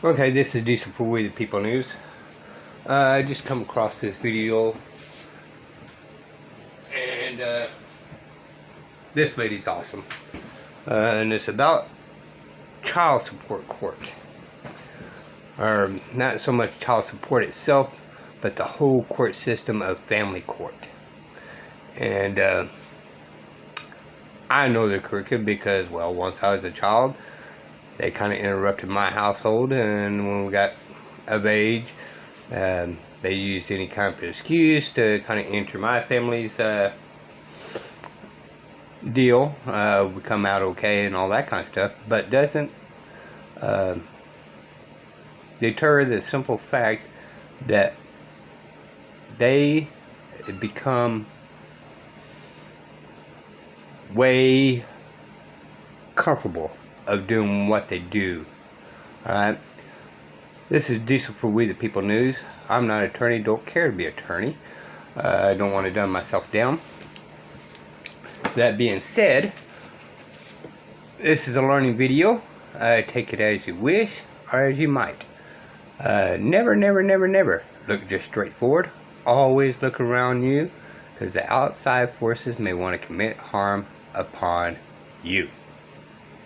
Okay, this is Diesel for We the People News. I just come across this video, and this lady's awesome. And it's about child support court. Or not so much child support itself, but the whole court system of family court. And I know they're crooked because, well, once I was a child, they kind of interrupted my household, and when we got of age, they used any kind of excuse to kind of enter my family's deal. We come out okay and all that kind of stuff, but doesn't deter the simple fact that they become way comfortable of doing what they do. Alright, this is Diesel for We the People News. I'm not an attorney, don't care to be an attorney. I don't want to dumb myself down. That being said, this is a learning video. Take it as you wish or as you might. Never look just straight forward. Always look around you, because the outside forces may want to commit harm upon you.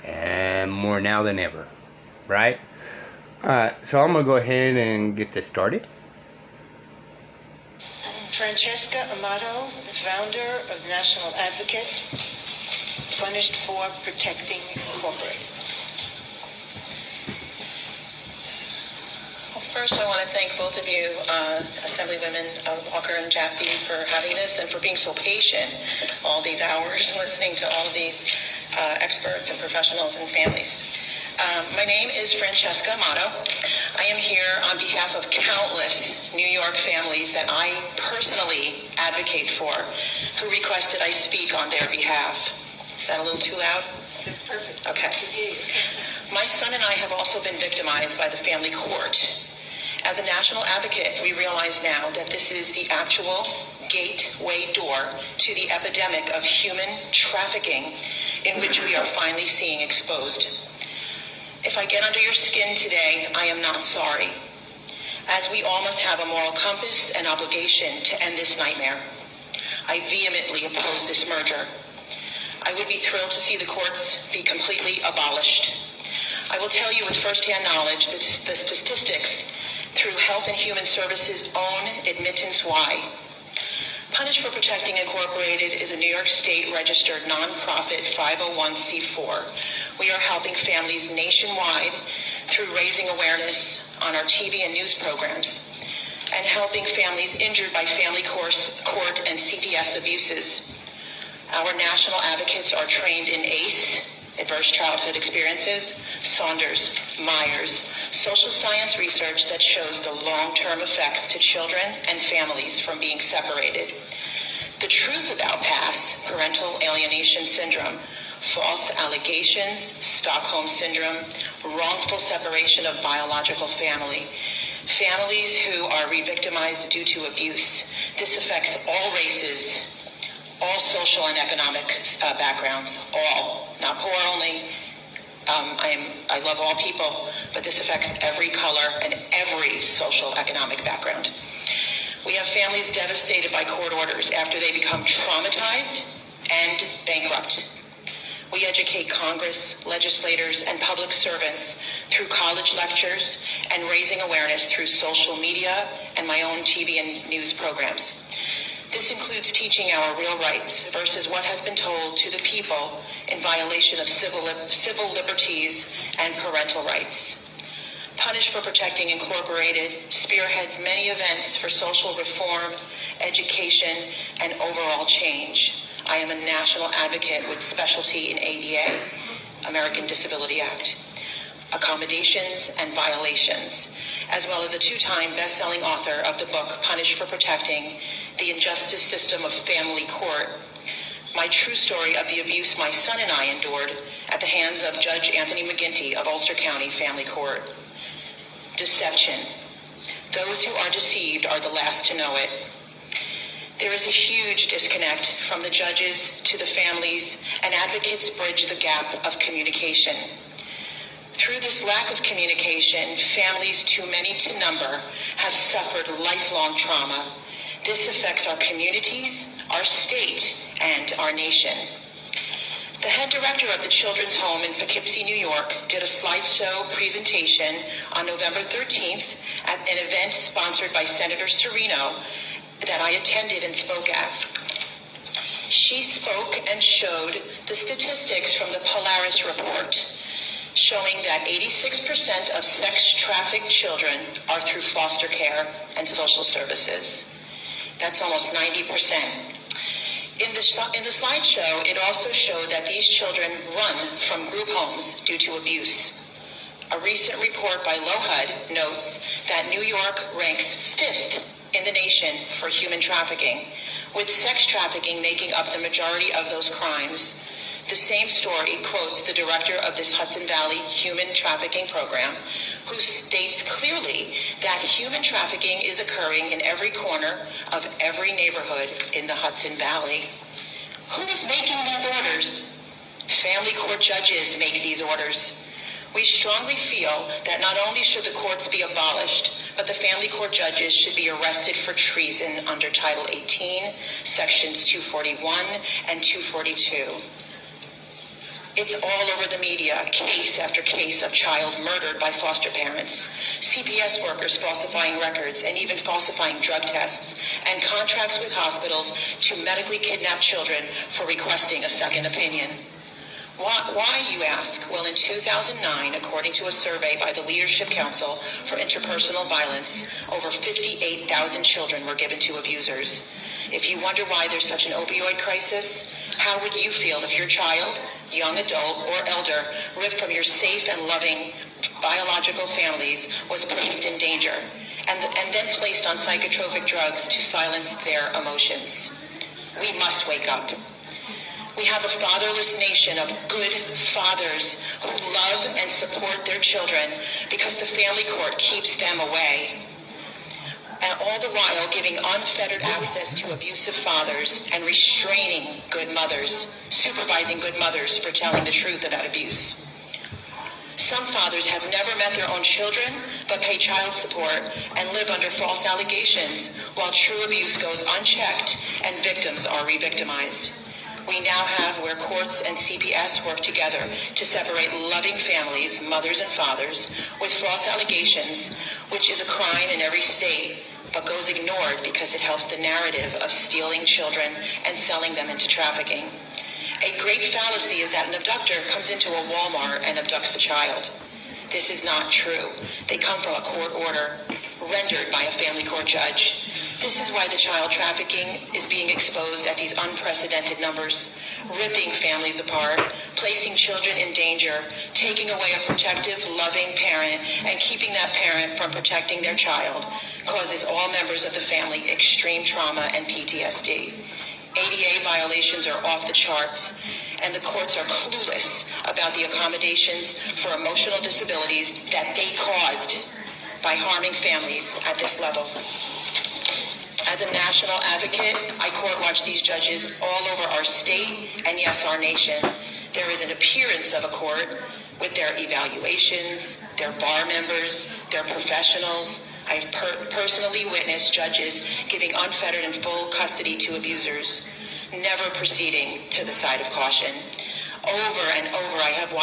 And more now than ever, right? Alright, so I'm going to go ahead and get this started. Francesca Amato, the founder of National Advocate, Punished for Protecting Incorporated. First, I want to thank both of you, Assemblywomen Walker and Jaffe, for having this and for being so patient all these hours, listening to all of these experts and professionals and families. My name is Francesca Amato. I am here on behalf of countless New York families that I personally advocate for, who requested I speak on their behalf. Is that a little too loud? That's perfect. Okay. My son and I have also been victimized by the family court. As a national advocate, we realize now that this is the actual gateway door to the epidemic of human trafficking in which we are finally seeing exposed. If I get under your skin today, I am not sorry, as we all must have a moral compass and obligation to end this nightmare. I vehemently oppose this merger. I would be thrilled to see the courts be completely abolished. I will tell you with firsthand knowledge that the statistics through Health and Human Services' own admittance why. Punished for Protecting Incorporated is a New York State registered nonprofit 501c4. We are helping families nationwide through raising awareness on our TV and news programs and helping families injured by family court and CPS abuses. Our national advocates are trained in ACE, Adverse Childhood Experiences, Saunders, Myers, social science research that shows the long-term effects to children and families from being separated. The truth about PASS, parental alienation syndrome, false allegations, Stockholm syndrome, wrongful separation of biological family, families who are re-victimized due to abuse. This affects all races, all social and economic backgrounds, all, not poor only. I love all people, but this affects every color and every social economic background. We have families devastated by court orders after they become traumatized and bankrupt. We educate Congress, legislators, and public servants through college lectures and raising awareness through social media and my own TV and news programs. This includes teaching our real rights versus what has been told to the people in violation of civil liberties and parental rights. Punished for Protecting Incorporated spearheads many events for social reform, education, and overall change. I am a national advocate with specialty in ADA, American Disability Act, accommodations and violations, as well as a two-time best-selling author of the book Punished for Protecting the Injustice System of Family Court, my true story of the abuse my son and I endured at the hands of Judge Anthony McGinty of Ulster County Family Court. Deception. Those who are deceived are the last to know it. There is a huge disconnect from the judges to the families, and advocates bridge the gap of communication. Through this lack of communication, families too many to number have suffered lifelong trauma. This affects our communities, our state, and our nation. The head director of the Children's Home in Poughkeepsie, New York, did a slideshow presentation on November 13th at an event sponsored by Senator Serino that I attended and spoke at. She spoke and showed the statistics from the Polaris report, showing that 86% of sex-trafficked children are through foster care and social services. That's almost 90%. In the slideshow, it also showed that these children run from group homes due to abuse. A recent report by LOHUD notes that New York ranks 5th in the nation for human trafficking, with sex trafficking making up the majority of those crimes. The same story quotes the director of this Hudson Valley Human Trafficking Program, who states clearly that human trafficking is occurring in every corner of every neighborhood in the Hudson Valley. Who is making these orders? Family court judges make these orders. We strongly feel that not only should the courts be abolished, but the family court judges should be arrested for treason under Title 18, Sections 241 and 242. It's all over the media, case after case of child murdered by foster parents, CPS workers falsifying records and even falsifying drug tests, and contracts with hospitals to medically kidnap children for requesting a second opinion. Why, you ask? Well, in 2009, according to a survey by the Leadership Council for Interpersonal Violence, over 58,000 children were given to abusers. If you wonder why there's such an opioid crisis, how would you feel if your child, young adult, or elder ripped from your safe and loving biological families was placed in danger and then placed on psychotropic drugs to silence their emotions? We must wake up. We have a fatherless nation of good fathers who love and support their children because the family court keeps them away. And all the while giving unfettered access to abusive fathers and restraining good mothers, supervising good mothers for telling the truth about abuse. Some fathers have never met their own children, but pay child support and live under false allegations while true abuse goes unchecked and victims are re-victimized. We now have where courts and CPS work together to separate loving families, mothers and fathers, with false allegations, which is a crime in every state, but goes ignored because it helps the narrative of stealing children and selling them into trafficking. A great fallacy is that an abductor comes into a Walmart and abducts a child. This is not true. They come from a court order rendered by a family court judge. This is why the child trafficking is being exposed at these unprecedented numbers, ripping families apart, placing children in danger, taking away a protective, loving parent, and keeping that parent from protecting their child causes all members of the family extreme trauma and PTSD. ADA violations are off the charts, and the courts are clueless about the accommodations for emotional disabilities that they caused by harming families at this level. As a national advocate, I court watch these judges all over our state and, yes, our nation. There is an appearance of a court with their evaluations, their bar members, their professionals. I've personally witnessed judges giving unfettered and full custody to abusers, never proceeding to the side of caution. Over and over, I have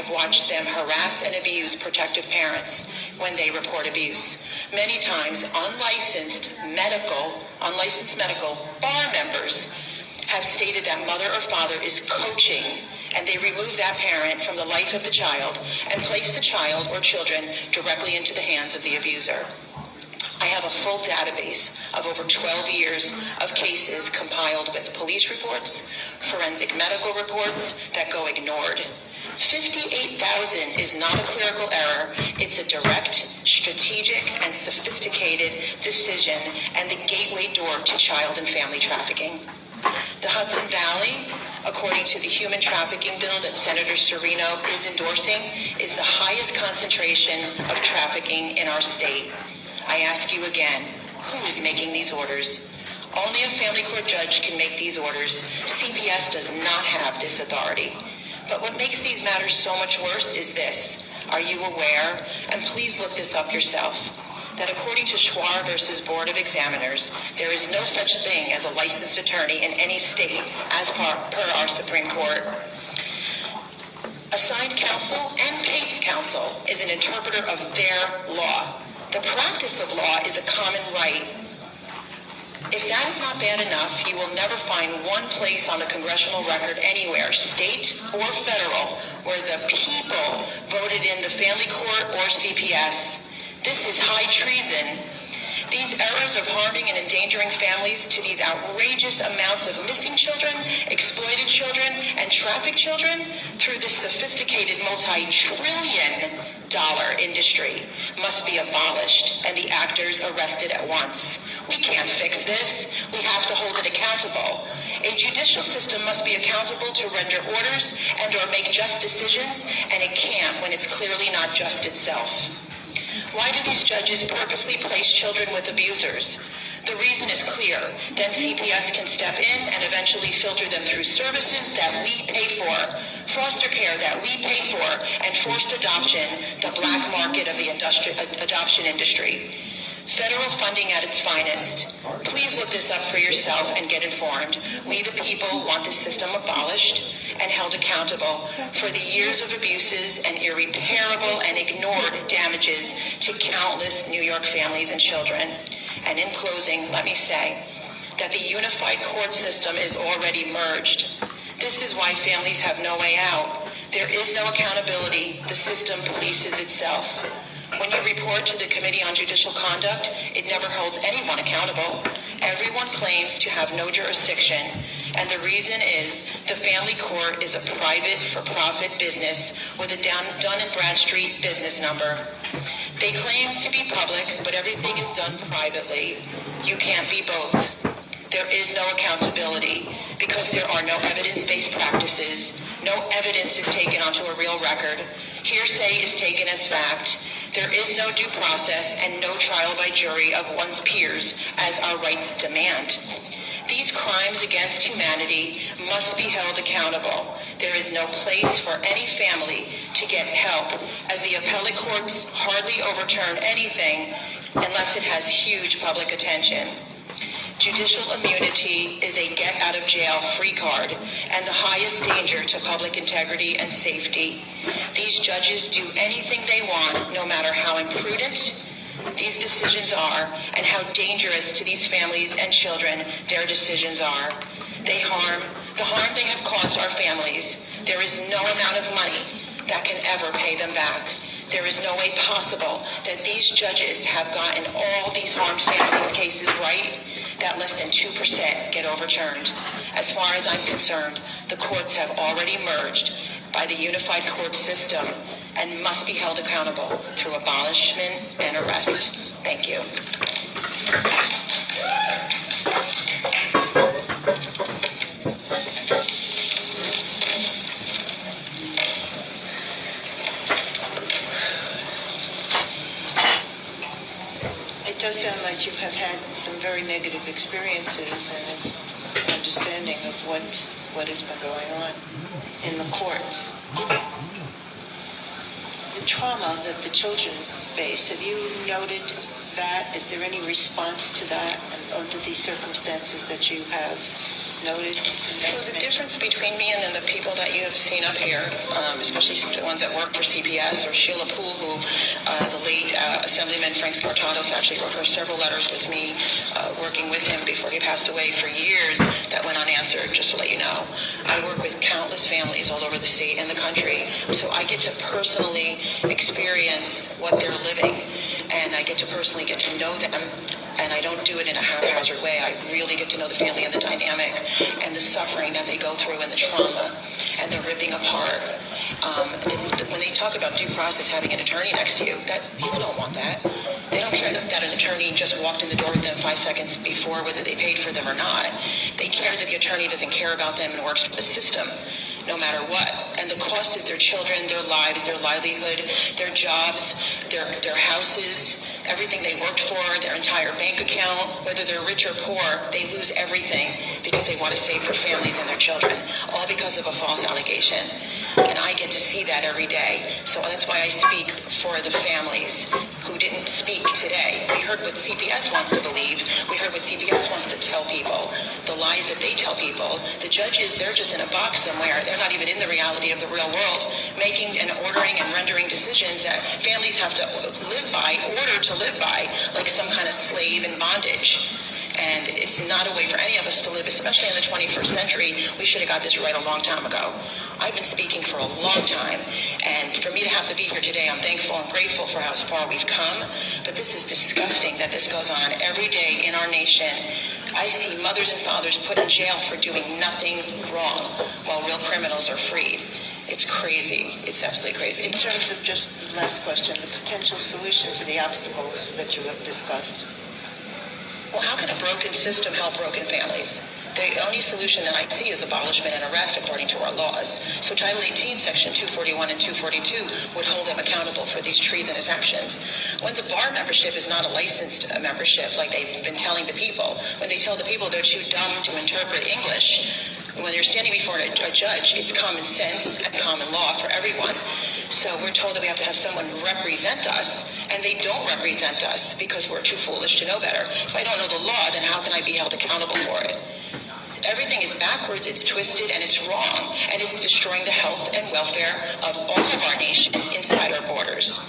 watched them harass and abuse protective parents when they report abuse. Many times, unlicensed medical bar members have stated that mother or father is coaching, and they remove that parent from the life of the child and place the child or children directly into the hands of the abuser. I have a full database of over 12 years of cases compiled with police reports, forensic medical reports that go ignored. 58,000 is not a clerical error. It's a direct, strategic, and sophisticated decision and the gateway door to child and family trafficking. The Hudson Valley, according to the human trafficking bill that Senator Serino is endorsing, is the highest concentration of trafficking in our state. I ask you again, who is making these orders? Only a family court judge can make these orders. CPS does not have this authority. But what makes these matters so much worse is this. Are you aware, and please look this up yourself, that according to Schwar versus Board of Examiners, there is no such thing as a licensed attorney in any state as per our Supreme Court. Assigned counsel and paid counsel is an interpreter of their law. The practice of law is a common right. If that is not bad enough, you will never find one place on the congressional record anywhere, state or federal, where the people voted in the family court or CPS. This is high treason. These errors of harming and endangering families to these outrageous amounts of missing children, exploited children, and trafficked children through this sophisticated multi-trillion-dollar industry must be abolished and the actors arrested at once. We can't fix this. We have to hold it accountable. A judicial system must be accountable to render orders and or make just decisions, and it can't when it's clearly not just itself. Why do these judges purposely place children with abusers? The reason is clear. Then CPS can step in and eventually filter them through services that we pay for, foster care that we pay for, and forced adoption, the black market of the adoption industry. Federal funding at its finest. Please look this up for yourself and get informed. We the people want this system abolished and held accountable for the years of abuses and irreparable and ignored damages to countless New York families and children. And in closing, let me say that the unified court system is already merged. This is why families have no way out. There is no accountability. The system polices itself. When you report to the Committee on Judicial Conduct, it never holds anyone accountable. Everyone claims to have no jurisdiction, and the reason is the family court is a private for-profit business with a Dun & Bradstreet business number. They claim to be public, but everything is done privately. You can't be both. There is no accountability because there are no evidence-based practices. No evidence is taken onto a real record. Hearsay is taken as fact. There is no due process and no trial by jury of one's peers as our rights demand. These crimes against humanity must be held accountable. There is no place for any family to get help, as the appellate courts hardly overturn anything unless it has huge public attention. Judicial immunity is a get-out-of-jail-free card and the highest danger to public integrity and safety. These judges do anything they want, no matter how imprudent these decisions are and how dangerous to these families and children their decisions are. The harm they have caused our families, there is no amount of money that can ever pay them back. There is no way possible that these judges have gotten all these harmed families' cases right, that less than 2% get overturned. As far as I'm concerned, the courts have already merged by the unified court system and must be held accountable through abolishment and arrest. Thank you. It does sound like you have had some very negative experiences and an understanding of what has been going on in the courts. The trauma that the children face, have you noted that? Is there any response to that under these circumstances that you have noted? So the difference between me and then the people that you have seen up here, especially the ones that work for CPS or Sheila Poole, who the late Assemblyman Frank Spartatos actually wrote her several letters with me, working with him before he passed away for years that went unanswered, just to let you know. I work with countless families all over the state and the country, so I get to personally experience what they're living, and I get to personally get to know them. And I don't do it in a haphazard way. I really get to know the family and the dynamic and the suffering that they go through and the trauma and the ripping apart. When they talk about due process, having an attorney next to you, that people don't want that. They don't care that an attorney just walked in the door with them 5 seconds before, whether they paid for them or not. They care that the attorney doesn't care about them and works for the system, no matter what. And the cost is their children, their lives, their livelihood, their jobs, their houses, everything they worked for, their entire bank account. Whether they're rich or poor, they lose everything because they want to save their families and their children, all because of a false allegation. And I get to see that every day. So that's why I speak for the families who didn't speak today. We heard what CPS wants to believe. We heard what CPS wants to tell people, the lies that they tell people. The judges, they're just in a box somewhere. They're not even in the reality of the real world, making and ordering and rendering decisions that families have to live by, order to live by, like some kind of slave in bondage. And it's not a way for any of us to live, especially in the 21st century. We should have got this right a long time ago. I've been speaking for a long time, and for me to have to be here today, I'm thankful and grateful for how far we've come. But this is disgusting that this goes on every day in our nation. I see mothers and fathers put in jail for doing nothing wrong, while real criminals are freed. It's crazy. It's absolutely crazy. In terms of just the last question, the potential solution to the obstacles that you have discussed. Well, how can a broken system help broken families? The only solution that I see is abolishment and arrest according to our laws. So Title 18, Section 241 and 242 would hold them accountable for these treasonous actions. When the bar membership is not a licensed membership, like they've been telling the people, when they tell the people they're too dumb to interpret English, when you're standing before a judge, it's common sense and common law for everyone. So we're told that we have to have someone represent us, and they don't represent us because we're too foolish to know better. If I don't know the law, then how can I be held accountable for it? Everything is backwards, it's twisted, and it's wrong, and it's destroying the health and welfare of all of our nation inside our borders.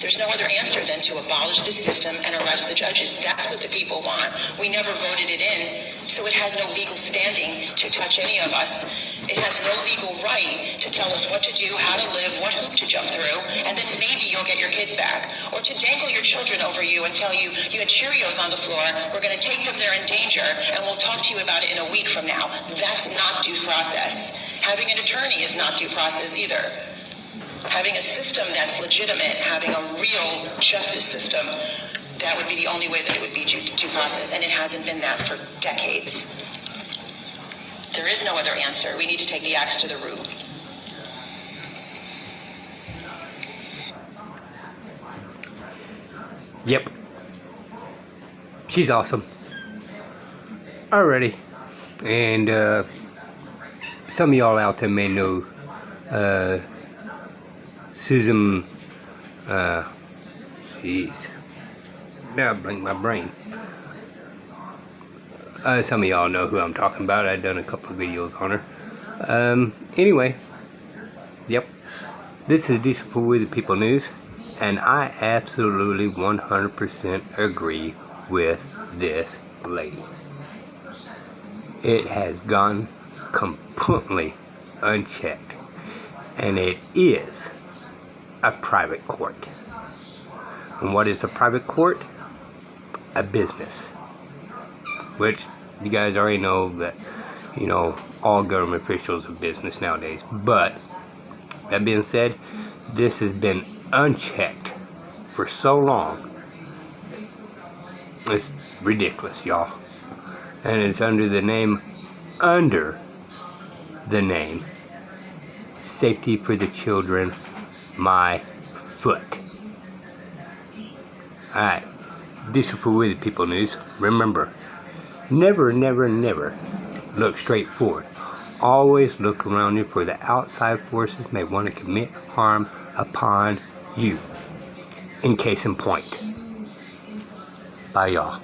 There's no other answer than to abolish this system and arrest the judges. That's what the people want. We never voted it in, so it has no legal standing to touch any of us. It has no legal right to tell us what to do, how to live, what hoop to jump through, and then maybe you'll get your kids back. Or to dangle your children over you and tell you, you had Cheerios on the floor, we're going to take them, they're in danger, and we'll talk to you about it in a week from now. That's not due process. Having an attorney is not due process either. Having a system that's legitimate, having a real justice system, that would be the only way that it would be due process, and it hasn't been that for decades. There is no other answer. We need to take the axe to the root. Yep. She's awesome. Alrighty. And some of y'all out there may know Susan, jeez, now I blank my brain. Some of y'all know who I'm talking about. I've done a couple of videos on her. Anyway, yep, this is Diesel with the People News, and I absolutely 100% agree with this lady. It has gone completely unchecked, and it is a private court. And what is a private court? A business. Which you guys already know that, you know, all government officials are business nowadays. But that being said, this has been unchecked for so long. It's ridiculous, y'all. And it's under the name Safety for the Children, My Foot. Alright, this is for We the People News. Remember, never, never, never look straight forward. Always look around you, for the outside forces may want to commit harm upon you. In case in point. Bye, y'all.